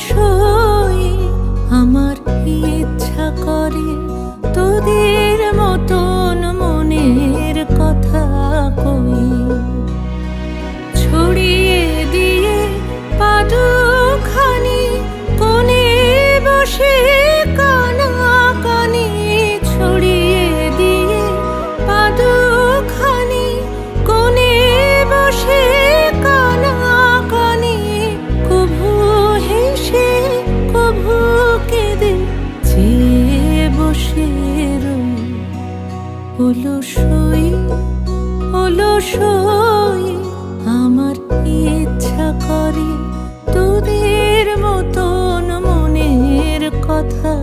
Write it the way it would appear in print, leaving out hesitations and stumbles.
সই আমার ইচ্ছা করে তোদের মতন মনের কথা কই, ছড়িয়ে দিয়ে পাদুখানি কোণে বসে কানাকানি, ছড়িয়ে দিয়ে পাদুখানি কোণে বসে কানাকানি, কভু হেসে কভু কেঁদে চেয়ে বসে রই। হলো সই হলো সই আমার ইচ্ছা করে তোদের মতন মনের কথা